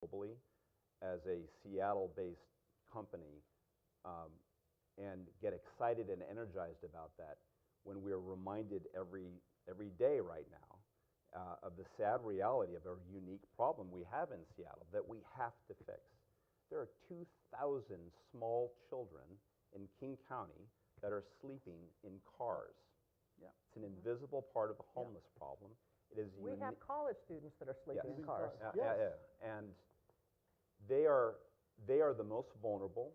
globally as a Seattle-based company, um, and get excited and energized about that when we're reminded every day right now of the sad reality of a unique problem we have in Seattle that we have to fix. There are 2,000 small children in King County that are sleeping in cars. Yeah. It's an invisible part of the homeless problem. It is We have college students that are sleeping in cars. yeah. And they are the most vulnerable.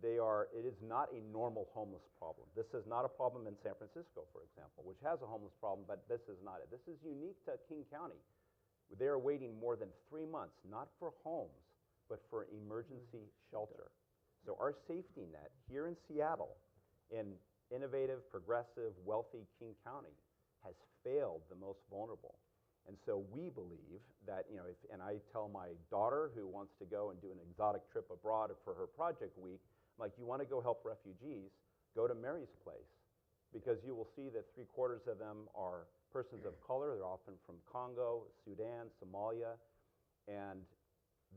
It is not a normal homeless problem. This is not a problem in San Francisco, for example, which has a homeless problem, but this is not it. This is unique to King County. They are waiting more than 3 months, not for homes, but for emergency shelter. So our safety net here in Seattle, in innovative, progressive, wealthy King County, has failed the most vulnerable. And so we believe that, and I tell my daughter who wants to go and do an exotic trip abroad for her project week, I'm like, you want to go help refugees, go to Mary's Place, because you will see that 3/4 of them are persons of color. They're often from Congo, Sudan, Somalia, and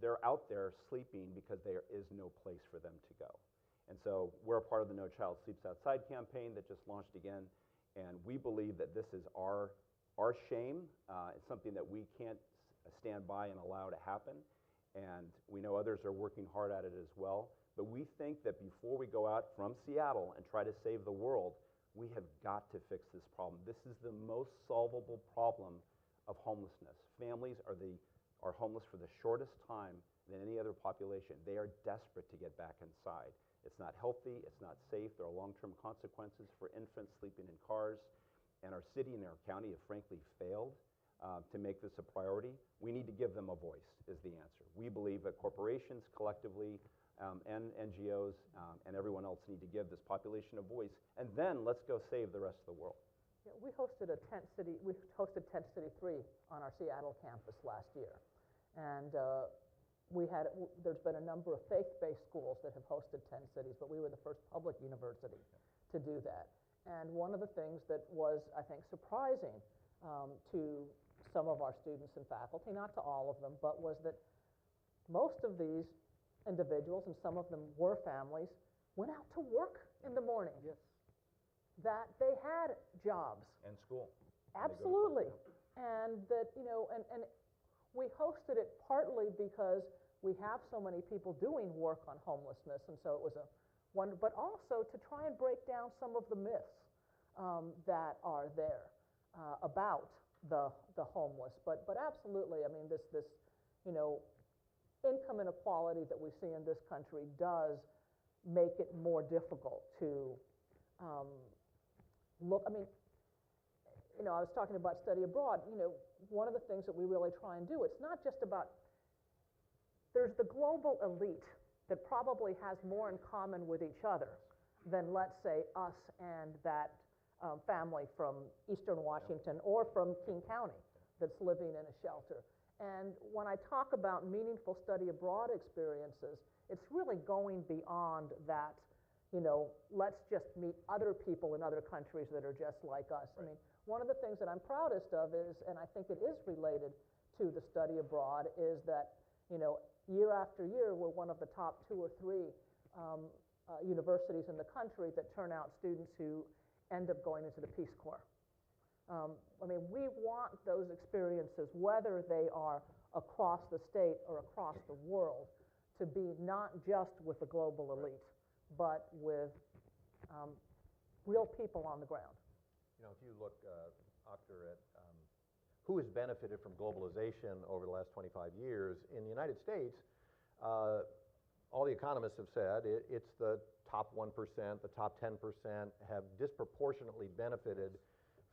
they're out there sleeping because there is no place for them to go. And so we're a part of the No Child Sleeps Outside campaign that just launched again, and we believe that this is our shame. It's something that we can't stand by and allow to happen, and we know others are working hard at it as well. But we think that before we go out from Seattle and try to save the world, we have got to fix this problem. This is the most solvable problem of homelessness. Families are homeless for the shortest time than any other population. They are desperate to get back inside. It's not healthy, it's not safe, there are long-term consequences for infants sleeping in cars, and our city and our county have frankly failed to make this a priority. We need to give them a voice, is the answer. We believe that corporations collectively and NGOs and everyone else need to give this population a voice, and then let's go save the rest of the world. Yeah, we hosted Tent City 3 on our Seattle campus last year, and there's been a number of faith-based schools that have hosted tent cities, but we were the first public university to do that. And one of the things that was, I think, surprising to some of our students and faculty, not to all of them, but was that most of these individuals, and some of them were families, went out to work in the morning. Yes. That they had jobs. And school. Absolutely. And that, and we hosted it partly because we have so many people doing work on homelessness, and so it was a wonder, but also to try and break down some of the myths that are there about the homeless. But absolutely, I mean, this income inequality that we see in this country does make it more difficult to look. I mean, I was talking about study abroad. One of the things that we really try and do, it's not just about, there's the global elite that probably has more in common with each other than, let's say, us and that family from Eastern Washington or from King County that's living in a shelter. And when I talk about meaningful study abroad experiences, it's really going beyond that, let's just meet other people in other countries that are just like us. Right. I mean, one of the things that I'm proudest of is, and I think it is related to the study abroad, is that, year after year, we're one of the top 2 or 3 universities in the country that turn out students who end up going into the Peace Corps. I mean, we want those experiences, whether they are across the state or across the world, to be not just with the global elite, but with real people on the ground. If you look, Akhtar, at who has benefited from globalization over the last 25 years, in the United States, all the economists have said it's the top 1%, the top 10% have disproportionately benefited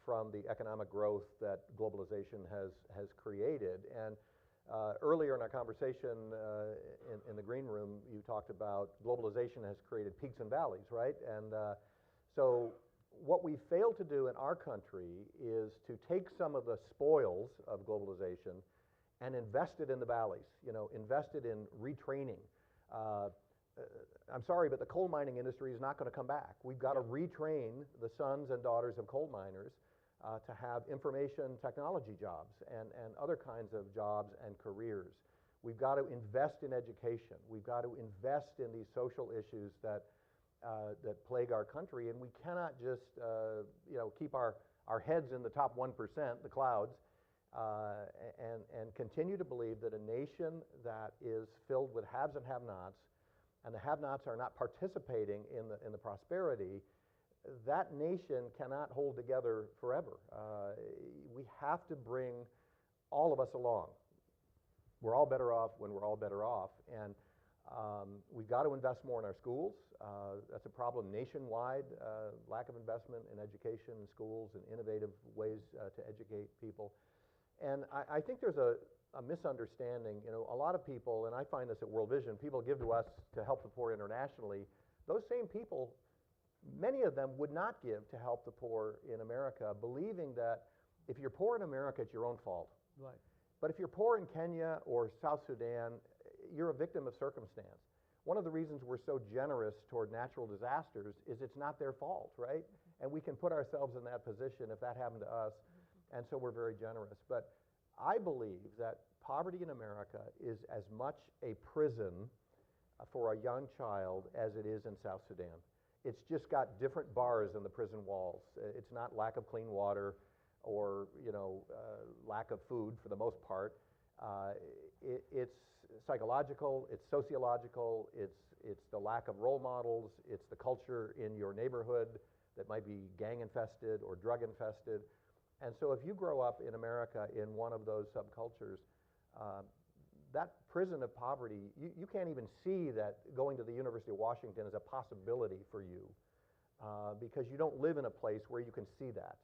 from the economic growth that globalization has created. And earlier in our conversation in the green room, you talked about globalization has created peaks and valleys, right? And so what we failed to do in our country is to take some of the spoils of globalization and invest it in the valleys, invest it in retraining. I'm sorry, but the coal mining industry is not going to come back. We've got to retrain the sons and daughters of coal miners to have information technology jobs and other kinds of jobs and careers. We've got to invest in education. We've got to invest in these social issues that plague our country, and we cannot just keep our heads in the top 1%, the clouds, and continue to believe that a nation that is filled with haves and have-nots, and the have-nots are not participating in the prosperity, that nation cannot hold together forever. We have to bring all of us along. We're all better off when we're all better off, and we've got to invest more in our schools. That's a problem nationwide, lack of investment in education and schools and innovative ways to educate people. And I think there's a misunderstanding. A lot of people, and I find this at World Vision, people give to us to help the poor internationally. Those same people, many of them would not give to help the poor in America, believing that if you're poor in America, it's your own fault. Right. But if you're poor in Kenya or South Sudan, you're a victim of circumstance. One of the reasons we're so generous toward natural disasters is it's not their fault, right? And we can put ourselves in that position if that happened to us, and so we're very generous. But I believe that poverty in America is as much a prison for a young child as it is in South Sudan. It's just got different bars in the prison walls. It's not lack of clean water or lack of food for the most part. It's psychological, it's sociological, it's the lack of role models, it's the culture in your neighborhood that might be gang infested or drug infested. And so if you grow up in America in one of those subcultures, that prison of poverty, you can't even see that going to the University of Washington is a possibility for you because you don't live in a place where you can see that.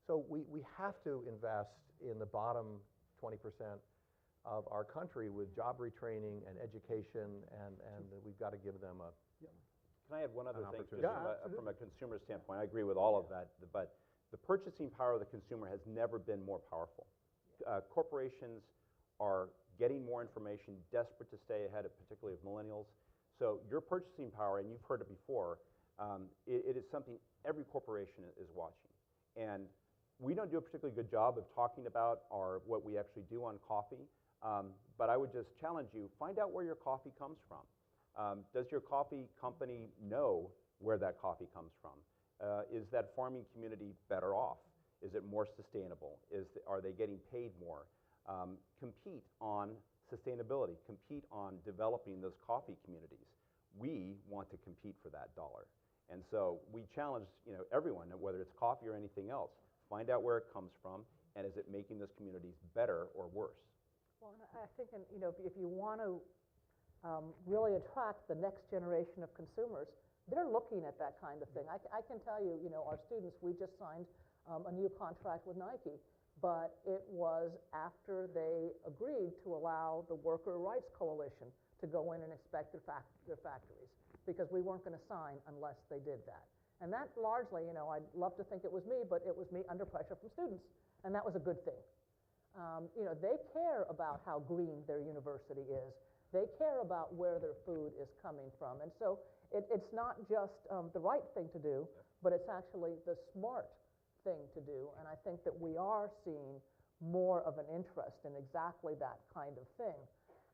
So we have to invest in the bottom 20% of our country with job retraining and education, and we've got to give them a Can I add one other thing? Just Yeah, from a consumer standpoint, I agree with all of that, but the purchasing power of the consumer has never been more powerful. Corporations are getting more information, desperate to stay ahead, particularly of millennials. So your purchasing power, and you've heard it before, it is something every corporation is watching. And we don't do a particularly good job of talking about what we actually do on coffee, but I would just challenge you, find out where your coffee comes from. Does your coffee company know where that coffee comes from? Is that farming community better off? Is it more sustainable? Are they getting paid more? Compete on sustainability, compete on developing those coffee communities. We want to compete for that dollar. And so we challenge everyone, whether it's coffee or anything else, find out where it comes from, and is it making those communities better or worse? Well, and I think, if you want to really attract the next generation of consumers, they're looking at that kind of thing. I can tell you, our students, we just signed a new contract with Nike, but it was after they agreed to allow the Worker Rights Coalition to go in and inspect their factories, because we weren't going to sign unless they did that. And that largely, I'd love to think it was me, but it was me under pressure from students, and that was a good thing. They care about how green their university is. They care about where their food is coming from. And so it's not just the right thing to do, but it's actually the smart thing to do. And I think that we are seeing more of an interest in exactly that kind of thing.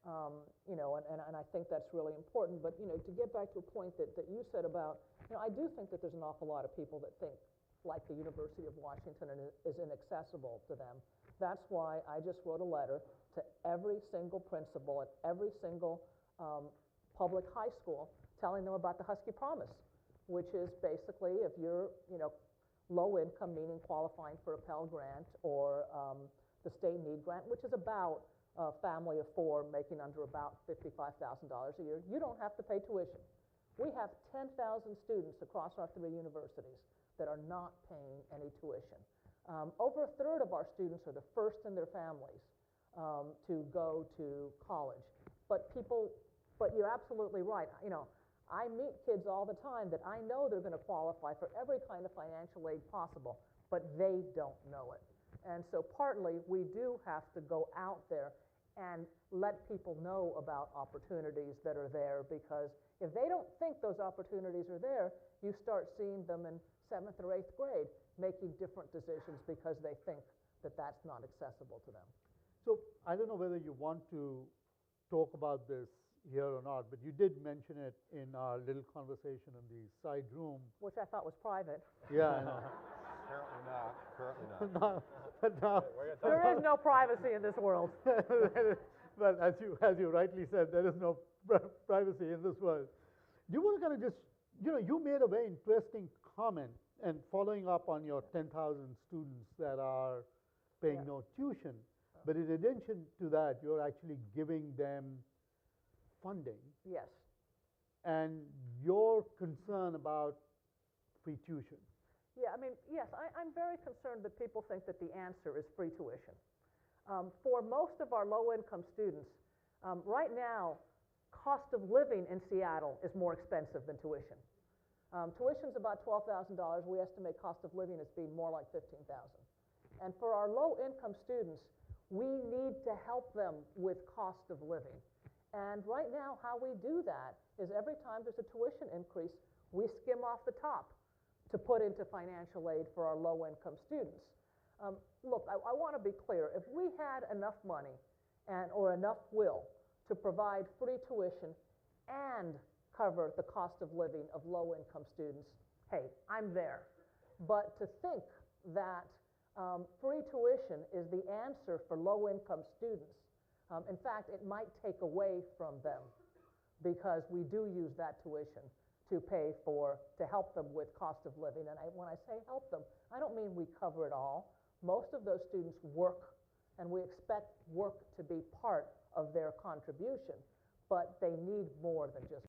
And I think that's really important. But, to get back to a point that you said about, I do think that there's an awful lot of people that think like the University of Washington is inaccessible to them. That's why I just wrote a letter to every single principal at every single public high school telling them about the Husky Promise, which is basically if you're, low income, meaning qualifying for a Pell Grant or the state need grant, which is about a family of four making under about $55,000 a year, you don't have to pay tuition. We have 10,000 students across our 3 universities that are not paying any tuition. Over a third of our students are the first in their families to go to college. But you're absolutely right. I meet kids all the time that I know they're going to qualify for every kind of financial aid possible, but they don't know it. And so partly we do have to go out there and let people know about opportunities that are there, because if they don't think those opportunities are there, you start seeing them in 7th or 8th grade making different decisions because they think that that's not accessible to them. So I don't know whether you want to talk about this here or not, but you did mention it in our little conversation in the side room. Which I thought was private. Yeah, I know. Apparently not, currently not. No, but now, There is no privacy in this world. but as you rightly said, there is no privacy in this world. Do you want to kind of just, you made a very interesting comment, and following up on your 10,000 students that are paying Yeah. no tuition, but in addition to that, you're actually giving them funding, Yes. and your concern about free tuition. Yeah, I mean, yes, I'm very concerned that people think that the answer is free tuition. For most of our low-income students, right now, cost of living in Seattle is more expensive than tuition. Tuition's about $12,000. We estimate cost of living as being more like $15,000. And for our low-income students, we need to help them with cost of living. And right now, how we do that is every time there's a tuition increase, we skim off the top to put into financial aid for our low-income students. Look, I want to be clear. If we had enough money or enough will to provide free tuition and cover the cost of living of low-income students, hey, I'm there. But to think that free tuition is the answer for low-income students, in fact, it might take away from them, because we do use that tuition to help them with cost of living. And when I say help them, I don't mean we cover it all. Most of those students work, and we expect work to be part of their contribution, but they need more than just